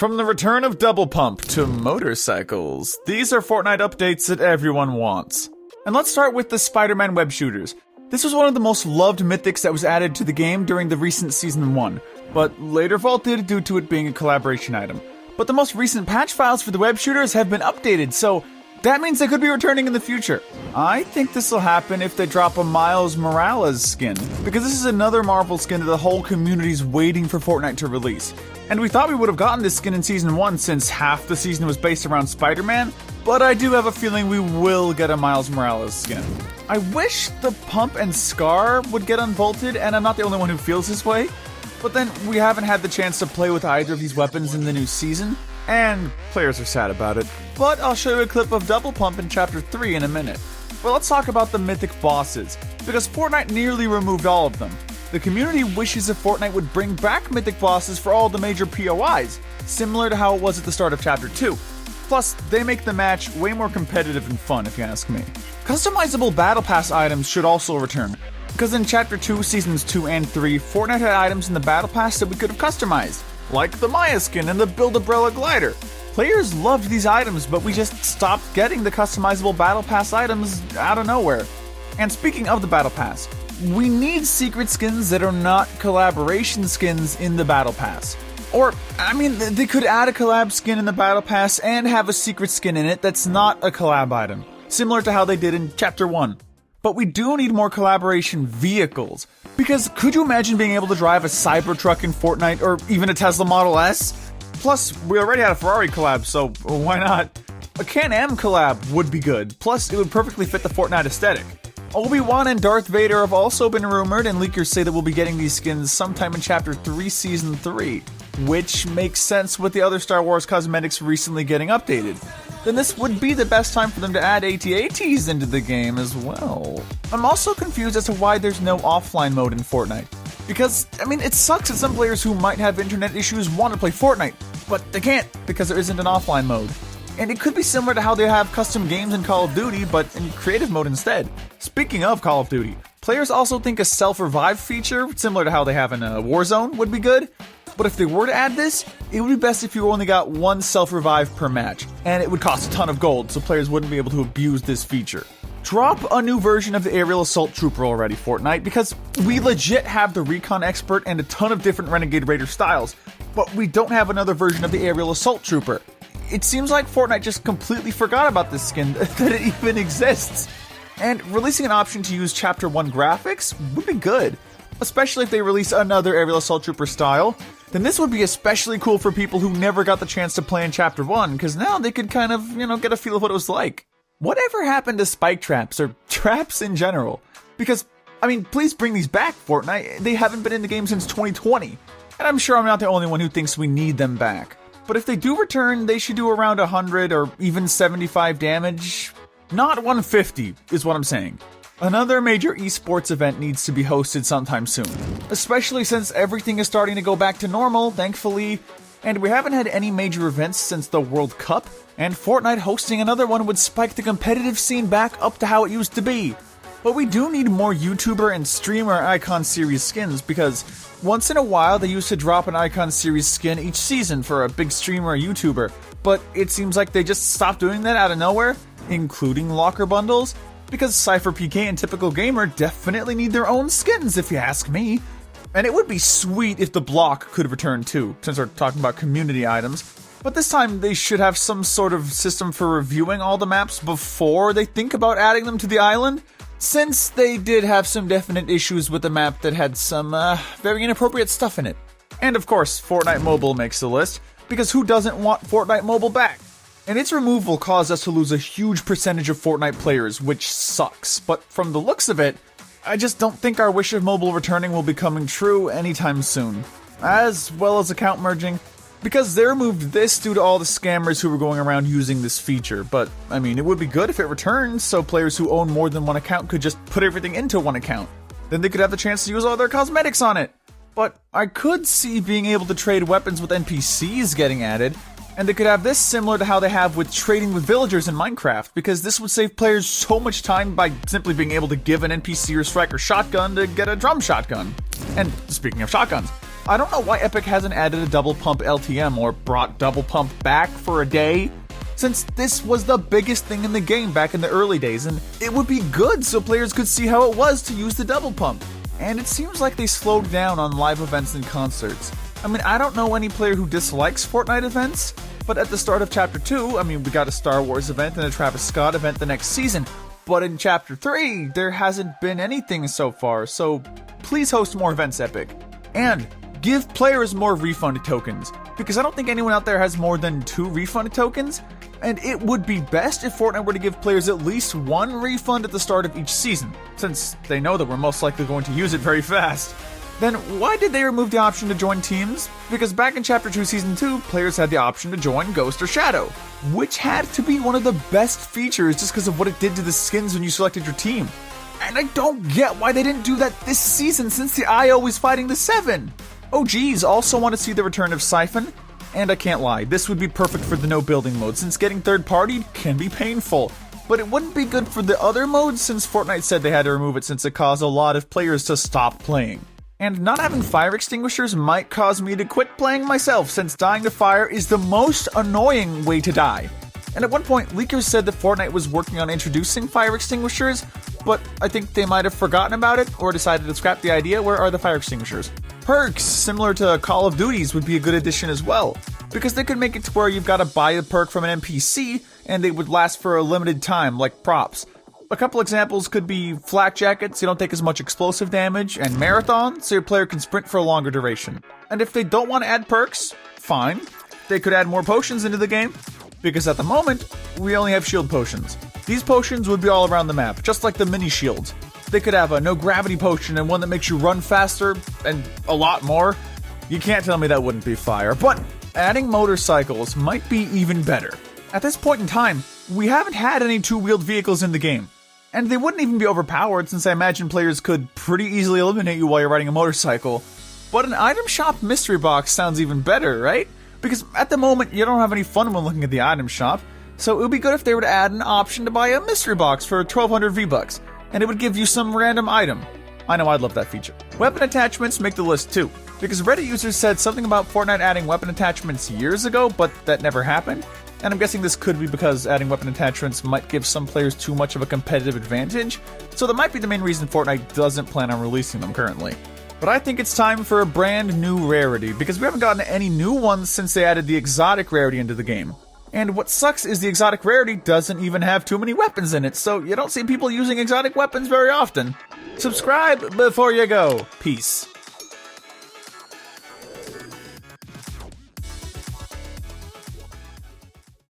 From the return of Double Pump to motorcycles, these are Fortnite updates that everyone wants. And let's start with the Spider-Man web shooters. This was one of the most loved mythics that was added to the game during the recent Season 1, but later vaulted due to it being a collaboration item. But the most recent patch files for the web shooters have been updated, so that means they could be returning in the future. I think this will happen if they drop a Miles Morales skin, because this is another Marvel skin that the whole community's waiting for Fortnite to release. And we thought we would have gotten this skin in Season 1 since half the season was based around Spider-Man, but I do have a feeling we will get a Miles Morales skin. I wish the Pump and Scar would get unvaulted, and I'm not the only one who feels this way, but then we haven't had the chance to play with either of these weapons in the new season, and players are sad about it. But I'll show you a clip of Double Pump in Chapter 3 in a minute. But let's talk about the mythic bosses, because Fortnite nearly removed all of them. The community wishes if Fortnite would bring back mythic bosses for all the major POIs, similar to how it was at the start of Chapter 2. Plus, they make the match way more competitive and fun, if you ask me. Customizable Battle Pass items should also return, because in Chapter 2, Seasons 2 and 3, Fortnite had items in the Battle Pass that we could have customized, like the Maya skin and the Build-A-Brella glider. Players loved these items, but we just stopped getting the customizable Battle Pass items out of nowhere. And speaking of the Battle Pass, we need secret skins that are not collaboration skins in the Battle Pass. Or, they could add a collab skin in the Battle Pass and have a secret skin in it that's not a collab item, similar to how they did in Chapter 1. But we do need more collaboration vehicles, because could you imagine being able to drive a Cybertruck in Fortnite or even a Tesla Model S? Plus, we already had a Ferrari collab, so why not? A Can-Am collab would be good, plus it would perfectly fit the Fortnite aesthetic. Obi-Wan and Darth Vader have also been rumored, and leakers say that we'll be getting these skins sometime in Chapter 3, Season 3, which makes sense with the other Star Wars cosmetics recently getting updated. Then this would be the best time for them to add AT-ATs into the game as well. I'm also confused as to why there's no offline mode in Fortnite. Because, it sucks that some players who might have internet issues want to play Fortnite, but they can't because there isn't an offline mode. And it could be similar to how they have custom games in Call of Duty, but in creative mode instead. Speaking of Call of Duty, players also think a self-revive feature, similar to how they have in Warzone, would be good. But if they were to add this, it would be best if you only got one self-revive per match, and it would cost a ton of gold, so players wouldn't be able to abuse this feature. Drop a new version of the Aerial Assault Trooper already, Fortnite, because we legit have the Recon Expert and a ton of different Renegade Raider styles, but we don't have another version of the Aerial Assault Trooper. It seems like Fortnite just completely forgot about this skin, that it even exists. And releasing an option to use Chapter 1 graphics would be good, especially if they release another Aerial Assault Trooper style. Then this would be especially cool for people who never got the chance to play in Chapter 1, because now they could kind of, get a feel of what it was like. Whatever happened to spike traps, or traps in general? Because, please bring these back, Fortnite. They haven't been in the game since 2020. And I'm sure I'm not the only one who thinks we need them back. But if they do return, they should do around 100 or even 75 damage. Not 150, is what I'm saying. Another major esports event needs to be hosted sometime soon, especially since everything is starting to go back to normal, thankfully, and we haven't had any major events since the World Cup, and Fortnite hosting another one would spike the competitive scene back up to how it used to be. But we do need more YouTuber and streamer Icon Series skins, because once in a while they used to drop an Icon Series skin each season for a big streamer or YouTuber, but it seems like they just stopped doing that out of nowhere, including locker bundles, because Cypher PK and Typical Gamer definitely need their own skins if you ask me. And it would be sweet if the block could return too, since we're talking about community items. But this time they should have some sort of system for reviewing all the maps before they think about adding them to the island, since they did have some definite issues with the map that had some very inappropriate stuff in it. And of course, Fortnite Mobile makes the list, because who doesn't want Fortnite Mobile back? And its removal caused us to lose a huge percentage of Fortnite players, which sucks. But from the looks of it, I just don't think our wish of mobile returning will be coming true anytime soon. As well as account merging, because they removed this due to all the scammers who were going around using this feature. But, it would be good if it returns, so players who own more than one account could just put everything into one account. Then they could have the chance to use all their cosmetics on it. But I could see being able to trade weapons with NPCs getting added, and they could have this similar to how they have with trading with villagers in Minecraft, because this would save players so much time by simply being able to give an NPC or striker shotgun to get a drum shotgun. And speaking of shotguns, I don't know why Epic hasn't added a double pump LTM or brought double pump back for a day, since this was the biggest thing in the game back in the early days, and it would be good so players could see how it was to use the double pump. And it seems like they slowed down on live events and concerts. I mean, I don't know any player who dislikes Fortnite events, but at the start of Chapter 2, we got a Star Wars event and a Travis Scott event the next season. But in Chapter 3, there hasn't been anything so far, so please host more events, Epic. And give players more refund tokens, because I don't think anyone out there has more than 2 refund tokens, and it would be best if Fortnite were to give players at least 1 refund at the start of each season, since they know that we're most likely going to use it very fast. Then why did they remove the option to join teams? Because back in Chapter 2 Season 2, players had the option to join Ghost or Shadow, which had to be one of the best features just because of what it did to the skins when you selected your team. And I don't get why they didn't do that this season since the IO was fighting the 7. OGs also want to see the return of Siphon, and I can't lie, this would be perfect for the no building mode since getting third-partied can be painful. But it wouldn't be good for the other modes since Fortnite said they had to remove it since it caused a lot of players to stop playing. And not having fire extinguishers might cause me to quit playing myself since dying to fire is the most annoying way to die. And at one point, leakers said that Fortnite was working on introducing fire extinguishers, but I think they might have forgotten about it or decided to scrap the idea. Where are the fire extinguishers? Perks, similar to Call of Duty's, would be a good addition as well, because they could make it to where you've got to buy a perk from an NPC and they would last for a limited time, like props. A couple examples could be flak jackets, you don't take as much explosive damage, and marathon, so your player can sprint for a longer duration. And if they don't want to add perks, fine. They could add more potions into the game, because at the moment, we only have shield potions. These potions would be all around the map, just like the mini shields. They could have a no gravity potion and one that makes you run faster, and a lot more. You can't tell me that wouldn't be fire, but adding motorcycles might be even better. At this point in time, we haven't had any two-wheeled vehicles in the game. And they wouldn't even be overpowered since I imagine players could pretty easily eliminate you while you're riding a motorcycle. But an item shop mystery box sounds even better, right? Because at the moment, you don't have any fun when looking at the item shop, so it would be good if they were to add an option to buy a mystery box for 1200 V-Bucks, and it would give you some random item. I know I'd love that feature. Weapon attachments make the list too, because Reddit users said something about Fortnite adding weapon attachments years ago, but that never happened. And I'm guessing this could be because adding weapon attachments might give some players too much of a competitive advantage, so that might be the main reason Fortnite doesn't plan on releasing them currently. But I think it's time for a brand new rarity, because we haven't gotten any new ones since they added the exotic rarity into the game. And what sucks is the exotic rarity doesn't even have too many weapons in it, so you don't see people using exotic weapons very often. Subscribe before you go. Peace.